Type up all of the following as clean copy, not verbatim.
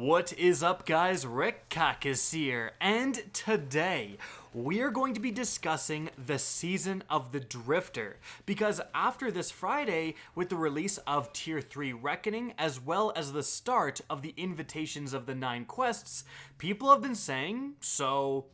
What is up, guys? Rick Kakas here, and today we are going to be discussing the Season of the Drifter, because after this Friday, with the release of Tier 3 Reckoning, as well as the start of the Invitations of the 9 Quests, people have been saying, so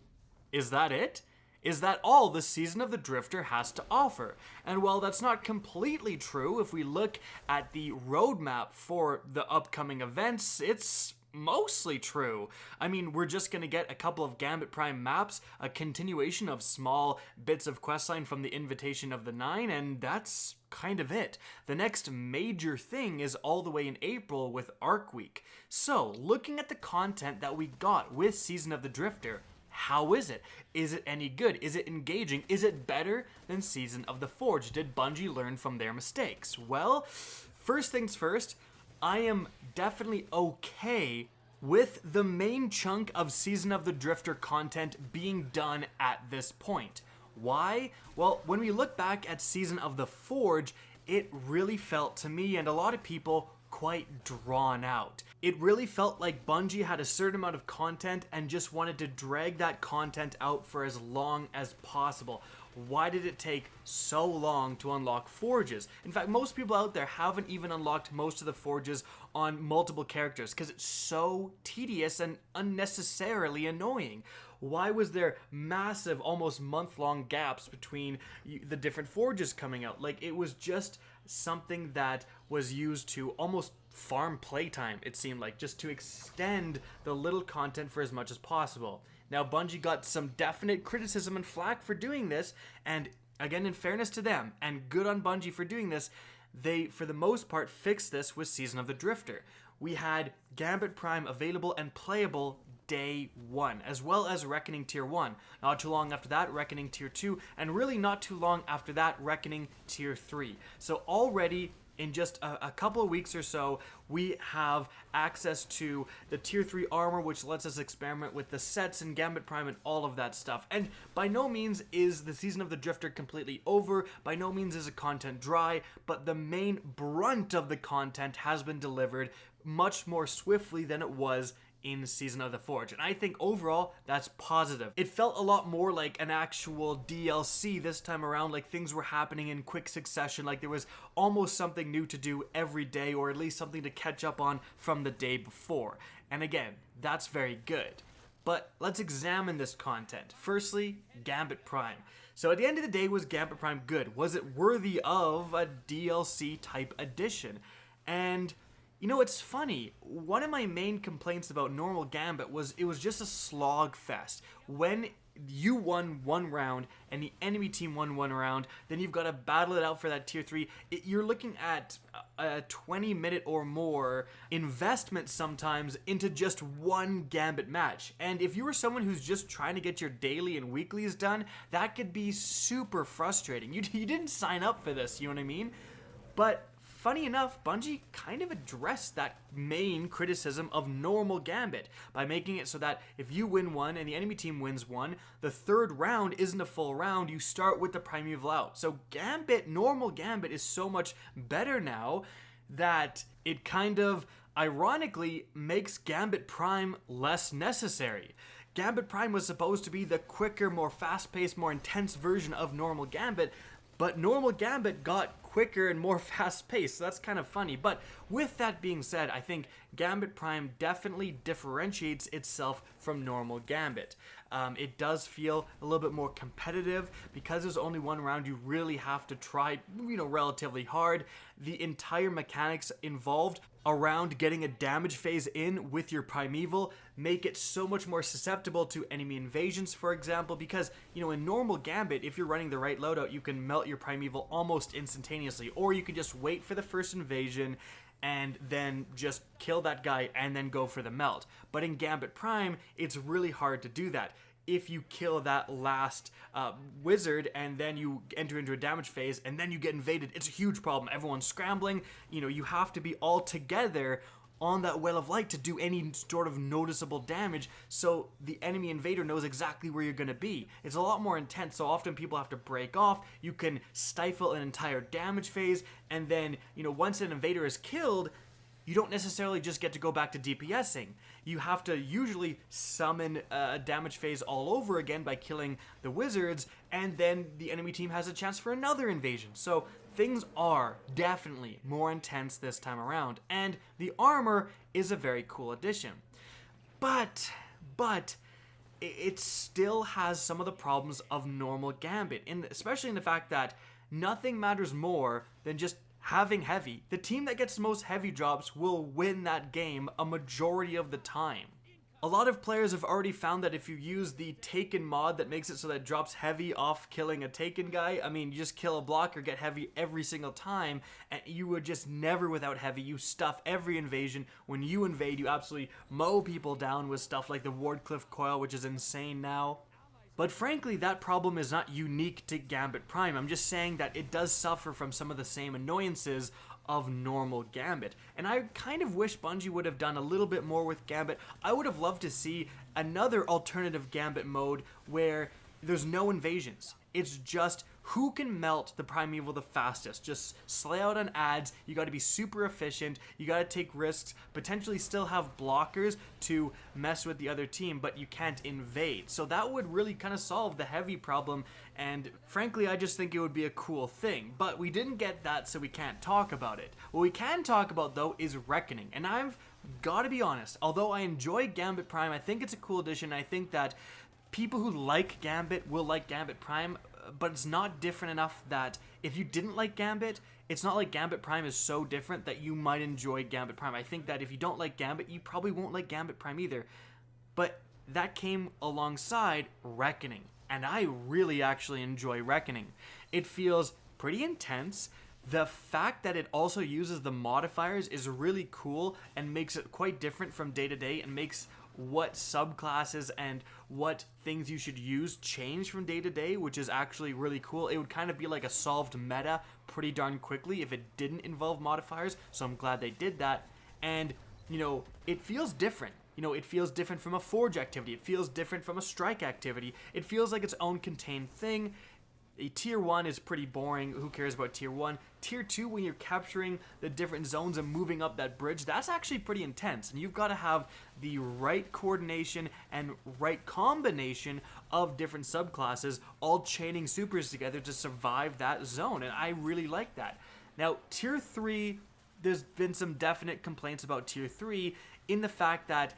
is that it? Is that all the Season of the Drifter has to offer? And while that's not completely true, if we look at the roadmap for the upcoming events, it's mostly true. I mean, we're just going to get a couple of Gambit Prime maps, a continuation of small bits of questline from the Invitation of the 9, and that's kind of it. The next major thing is all the way in April with Arc Week. So, looking at the content that we got with Season of the Drifter, how is it? Is it any good? Is it engaging? Is it better than Season of the Forge? Did Bungie learn from their mistakes? Well, first things first, I am definitely okay with the main chunk of Season of the Drifter content being done at this point. Why? Well, when we look back at Season of the Forge, it really felt to me and a lot of people quite drawn out. It really felt like Bungie had a certain amount of content and just wanted to drag that content out for as long as possible. Why did it take so long to unlock forges? In fact, most people out there haven't even unlocked most of the forges on multiple characters because it's so tedious and unnecessarily annoying. Why was there massive, almost month-long gaps between the different forges coming out? Like, it was just something that was used to almost farm playtime, it seemed like, just to extend the little content for as much as possible. Now, Bungie got some definite criticism and flack for doing this, and again, in fairness to them, and good on Bungie for doing this, they, for the most part, fixed this with Season of the Drifter. We had Gambit Prime available and playable day 1, as well as Reckoning Tier 1. Not too long after that, Reckoning Tier 2, and really not too long after that, Reckoning Tier 3. So already, in just a couple of weeks or so, we have access to the Tier 3 armor, which lets us experiment with the sets and Gambit Prime and all of that stuff. And by no means is the Season of the Drifter completely over, by no means is the content dry, but the main brunt of the content has been delivered much more swiftly than it was in Season of the Forge, and I think overall that's positive. It felt a lot more like an actual DLC this time around, like things were happening in quick succession, like there was almost something new to do every day, or at least something to catch up on from the day before. And again, that's very good. But let's examine this content. Firstly, Gambit Prime. So at the end of the day, was Gambit Prime good? Was it worthy of a DLC type edition? And you know, it's funny, one of my main complaints about normal Gambit was it was just a slog fest. When you won one round and the enemy team won one round, then you've got to battle it out for that Tier 3. You're looking at a 20-minute or more investment sometimes into just one Gambit match. And if you were someone who's just trying to get your daily and weeklies done, that could be super frustrating. You didn't sign up for this, you know what I mean? But funny enough, Bungie kind of addressed that main criticism of normal Gambit by making it so that if you win one and the enemy team wins one, the third round isn't a full round, you start with the Primeval out. So Gambit, normal Gambit, is so much better now that it kind of ironically makes Gambit Prime less necessary. Gambit Prime was supposed to be the quicker, more fast-paced, more intense version of normal Gambit, but normal Gambit got quicker and more fast-paced, so that's kind of funny. But with that being said, I think Gambit Prime definitely differentiates itself from normal Gambit. It does feel a little bit more competitive. Because there's only one round, you really have to try, relatively hard. The entire mechanics involved around getting a damage phase in with your Primeval make it so much more susceptible to enemy invasions, for example, because, in normal Gambit, if you're running the right loadout, you can melt your Primeval almost instantaneously, or you can just wait for the first invasion and then just kill that guy and then go for the melt. But in Gambit Prime, it's really hard to do that. If you kill that last wizard and then you enter into a damage phase and then you get invaded, it's a huge problem. Everyone's scrambling. You have to be all together on that Well of Light to do any sort of noticeable damage, so the enemy invader knows exactly where you're going to be. It's a lot more intense, so often people have to break off. You can stifle an entire damage phase, and then, once an invader is killed, you don't necessarily just get to go back to DPSing. You have to usually summon a damage phase all over again by killing the wizards, and then the enemy team has a chance for another invasion. So things are definitely more intense this time around, and the armor is a very cool addition. But it still has some of the problems of normal Gambit, especially in the fact that nothing matters more than just having heavy. The team that gets the most heavy drops will win that game a majority of the time. A lot of players have already found that if you use the Taken mod that makes it so that it drops heavy off killing a Taken guy, I mean, you just kill a blocker, get heavy every single time, and you would just never without heavy. You stuff every invasion. When you invade, you absolutely mow people down with stuff like the Wardcliff Coil, which is insane now. But frankly, that problem is not unique to Gambit Prime. I'm just saying that it does suffer from some of the same annoyances of normal Gambit. And I kind of wish Bungie would have done a little bit more with Gambit. I would have loved to see another alternative Gambit mode where there's no invasions. It's just who can melt the Primeval the fastest. Just slay out on ads. You got to be super efficient. You got to take risks. Potentially still have blockers to mess with the other team, but you can't invade. So that would really kind of solve the heavy problem. And frankly, I just think it would be a cool thing. But we didn't get that, so we can't talk about it. What we can talk about, though, is Reckoning. And I've got to be honest. Although I enjoy Gambit Prime, I think it's a cool addition. I think that people who like Gambit will like Gambit Prime, but it's not different enough that if you didn't like Gambit, it's not like Gambit Prime is so different that you might enjoy Gambit Prime. I think that if you don't like Gambit, you probably won't like Gambit Prime either. But that came alongside Reckoning, and I really actually enjoy Reckoning. It feels pretty intense. The fact that it also uses the modifiers is really cool and makes it quite different from day to day, and makes what subclasses and what things you should use change from day to day, which is actually really cool. It would kind of be like a solved meta pretty darn quickly if it didn't involve modifiers, so I'm glad they did that. And, you know, it feels different. You know, it feels different from a Forge activity. It feels different from a Strike activity. It feels like its own contained thing. A tier 1 is pretty boring. Who cares about tier 1? Tier 2, when you're capturing the different zones and moving up that bridge, that's actually pretty intense. And you've got to have the right coordination and right combination of different subclasses all chaining supers together to survive that zone. And I really like that. Now, tier 3, there's been some definite complaints about tier 3 in the fact that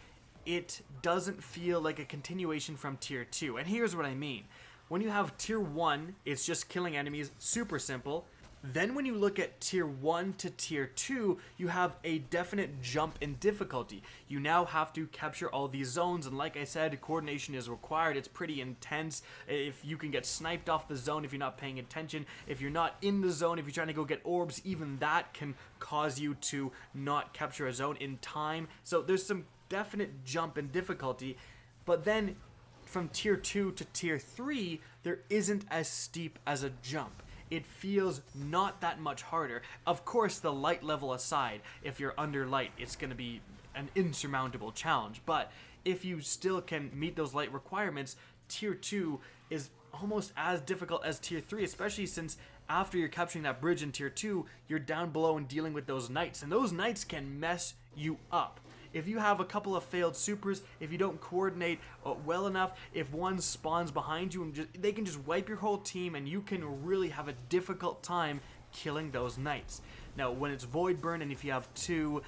it doesn't feel like a continuation from tier 2. And here's what I mean. When you have tier 1, it's just killing enemies, super simple. Then when you look at tier 1 to tier 2, you have a definite jump in difficulty. You now have to capture all these zones, and like I said, coordination is required. It's pretty intense. If you can get sniped off the zone if you're not paying attention, if you're not in the zone, if you're trying to go get orbs, even that can cause you to not capture a zone in time. So there's some definite jump in difficulty, but then from tier 2 to tier 3, there isn't as steep as a jump. It feels not that much harder. Of course, the light level aside, if you're under light, it's going to be an insurmountable challenge. But if you still can meet those light requirements, tier 2 is almost as difficult as tier 3, especially since after you're capturing that bridge in tier 2, you're down below and dealing with those knights. And those knights can mess you up. If you have a couple of failed supers, if you don't coordinate well enough, if one spawns behind you, and they can just wipe your whole team, and you can really have a difficult time killing those knights. Now, when it's Void Burn, and if you have two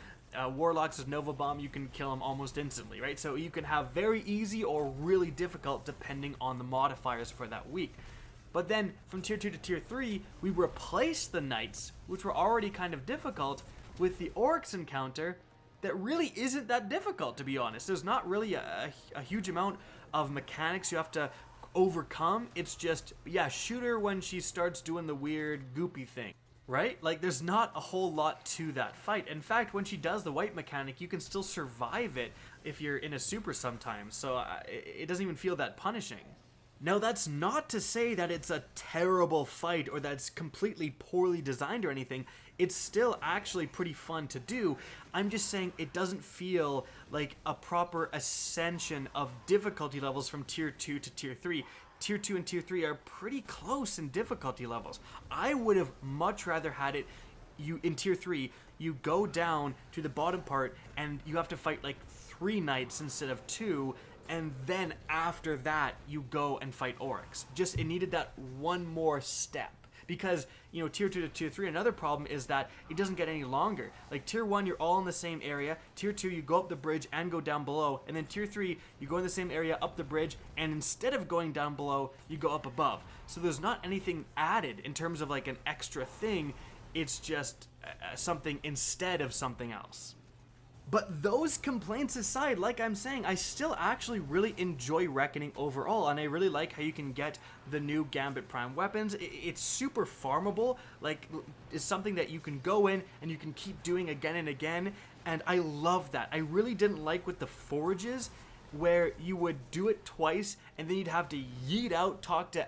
Warlocks with Nova Bomb, you can kill them almost instantly, right? So you can have very easy or really difficult depending on the modifiers for that week. But then from tier 2 to tier 3, we replaced the knights, which were already kind of difficult, with the Oryx encounter that really isn't that difficult, to be honest. There's not really a huge amount of mechanics you have to overcome. It's just, yeah, shoot her when she starts doing the weird goopy thing, right? Like, there's not a whole lot to that fight. In fact, when she does the wipe mechanic, you can still survive it if you're in a super sometimes, so it doesn't even feel that punishing. Now, that's not to say that it's a terrible fight or that it's completely poorly designed or anything. It's still actually pretty fun to do. I'm just saying it doesn't feel like a proper ascension of difficulty levels from tier 2 to tier 3. Tier 2 and tier 3 are pretty close in difficulty levels. I would have much rather had it, in tier 3, you go down to the bottom part and you have to fight like 3 knights instead of 2, and then after that you go and fight orcs. Just, it needed that one more step. Because, you know, tier 2 to tier 3, another problem is that it doesn't get any longer. Like tier 1, you're all in the same area. Tier 2, you go up the bridge and go down below. And then tier 3, you go in the same area, up the bridge, and instead of going down below, you go up above. So there's not anything added in terms of like an extra thing. It's just something instead of something else. But those complaints aside, like I'm saying, I still actually really enjoy Reckoning overall, and I really like how you can get the new Gambit Prime weapons. It's super farmable, like it's something that you can go in and you can keep doing again and again, and I love that. I really didn't like with the forages, where you would do it twice and then you'd have to yeet out, talk to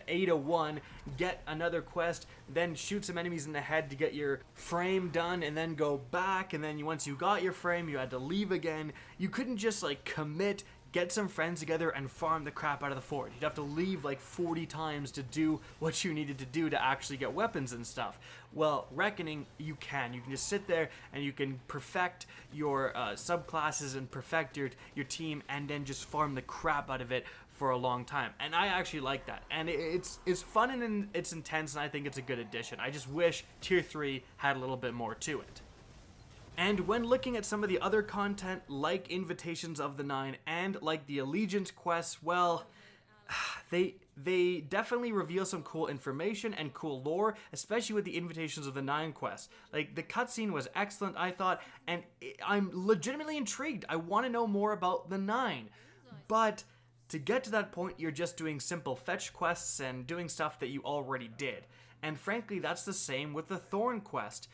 Ada 1, get another quest, then shoot some enemies in the head to get your frame done, and then go back, and then once you got your frame, you had to leave again. You couldn't just like commit, get some friends together, and farm the crap out of the forge. You'd have to leave like 40 times to do what you needed to do to actually get weapons and stuff. Well, Reckoning, you can just sit there and you can perfect your subclasses and perfect your team, and then just farm the crap out of it for a long time. And I actually like that, and it's fun and it's intense, and I think it's a good addition. I just wish tier 3 had a little bit more to it. And when looking at some of the other content like Invitations of the Nine and like the Allegiance quests, well, they definitely reveal some cool information and cool lore, especially with the Invitations of the Nine quest. Like, the cutscene was excellent, I thought, and I'm legitimately intrigued. I want to know more about the Nine, but to get to that point, you're just doing simple fetch quests and doing stuff that you already did. And frankly, that's the same with the Thorn quest.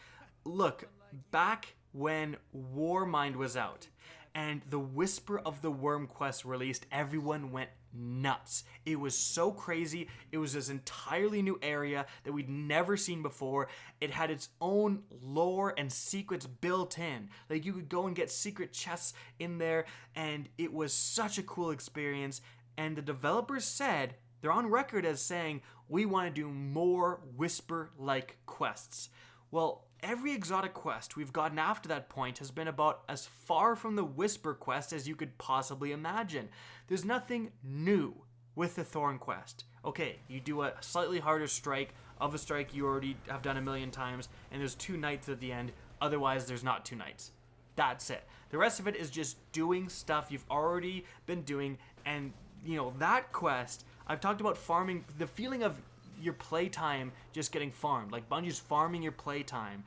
Look, back when Warmind was out and the Whisper of the Worm quest released, everyone went nuts. It was so crazy. It was this entirely new area that we'd never seen before. It had its own lore and secrets built in. Like, you could go and get secret chests in there, and it was such a cool experience. And the developers said, they're on record as saying, we want to do more Whisper-like quests. Well, every exotic quest we've gotten after that point has been about as far from the Whisper quest as you could possibly imagine. There's nothing new with the Thorn quest. Okay, you do a slightly harder strike of a strike you already have done a million times, and there's 2 knights at the end. Otherwise, there's not 2 knights. That's it. The rest of it is just doing stuff you've already been doing, and, you know, that quest, I've talked about farming, the feeling of your playtime just getting farmed. Like, Bungie's farming your playtime.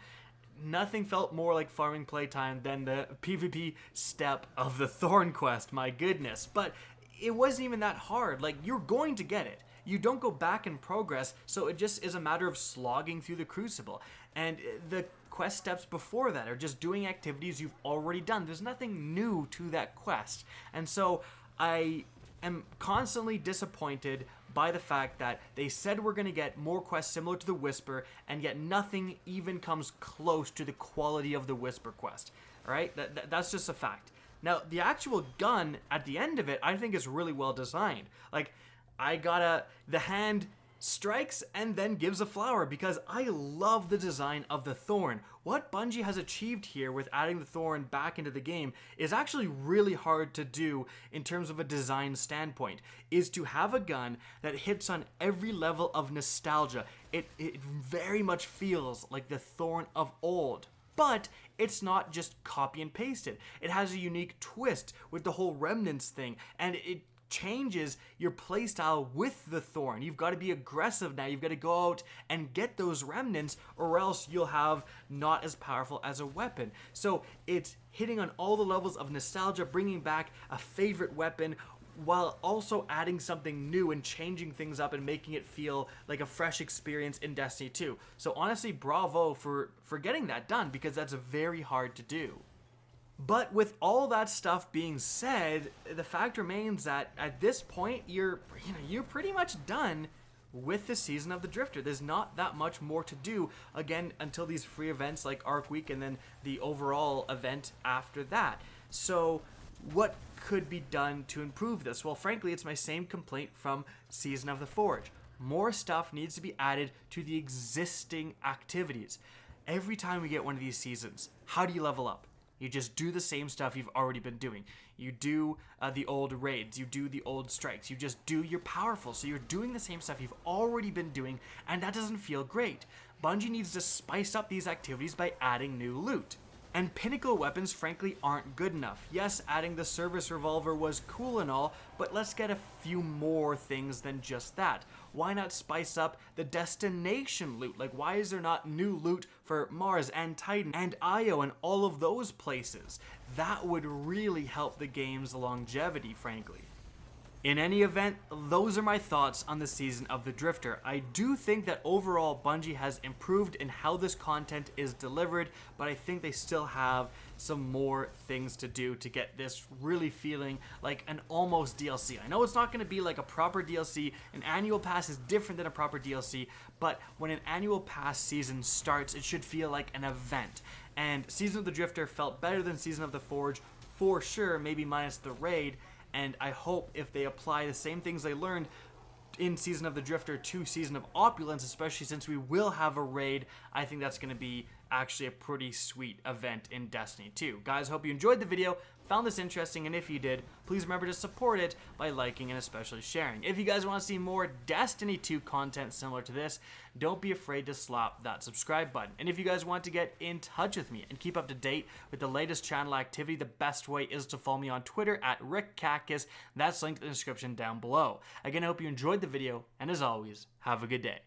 Nothing felt more like farming playtime than the PvP step of the Thorn quest, my goodness. But it wasn't even that hard. Like, you're going to get it. You don't go back in progress, so it just is a matter of slogging through the Crucible. And the quest steps before that are just doing activities you've already done. There's nothing new to that quest. And so I am constantly disappointed by the fact that they said we're going to get more quests similar to the Whisper, and yet nothing even comes close to the quality of the Whisper quest. Alright? That's just a fact. Now, the actual gun at the end of it, I think is really well designed. Like, the hand strikes and then gives a flower, because I love the design of the Thorn. What Bungie has achieved here with adding the Thorn back into the game is actually really hard to do in terms of a design standpoint, is to have a gun that hits on every level of nostalgia. It very much feels like the Thorn of old. But it's not just copy and pasted. It has a unique twist with the whole Remnants thing, and it changes your playstyle with the Thorn. You've got to be aggressive now. You've got to go out and get those remnants, or else you'll have not as powerful as a weapon. So it's hitting on all the levels of nostalgia, bringing back a favorite weapon, while also adding something new and changing things up and making it feel like a fresh experience in Destiny 2. So honestly, bravo for getting that done, because that's very hard to do. But with all that stuff being said, the fact remains that at this point, you're pretty much done with the Season of the Drifter. There's not that much more to do, again, until these free events like Arc Week and then the overall event after that. So what could be done to improve this? Well, frankly, it's my same complaint from Season of the Forge. More stuff needs to be added to the existing activities. every time we get one of these seasons, how do you level up? You just do the same stuff you've already been doing. You do the old raids, you do the old strikes, you just do your powerful. So you're doing the same stuff you've already been doing, and that doesn't feel great. Bungie needs to spice up these activities by adding new loot. And pinnacle weapons frankly aren't good enough. Yes, adding the service revolver was cool and all, but let's get a few more things than just that. Why not spice up the destination loot? Like, why is there not new loot for Mars and Titan and Io and all of those places? That would really help the game's longevity, frankly. In any event, those are my thoughts on the Season of the Drifter. I do think that overall Bungie has improved in how this content is delivered, but I think they still have some more things to do to get this really feeling like an almost DLC. I know it's not going to be like a proper DLC. An annual pass is different than a proper DLC, but when an annual pass season starts, it should feel like an event. And Season of the Drifter felt better than Season of the Forge, for sure, maybe minus the raid. And I hope if they apply the same things they learned in Season of the Drifter to Season of Opulence, especially since we will have a raid, I think that's going to be actually a pretty sweet event in Destiny 2. Guys, hope you enjoyed the video, found this interesting, and if you did, please remember to support it by liking and especially sharing. If you guys want to see more Destiny 2 content similar to this, don't be afraid to slap that subscribe button. And if you guys want to get in touch with me and keep up to date with the latest channel activity, the best way is to follow me on Twitter at RickCactus. That's linked in the description down below. Again, I hope you enjoyed the video, and as always, have a good day.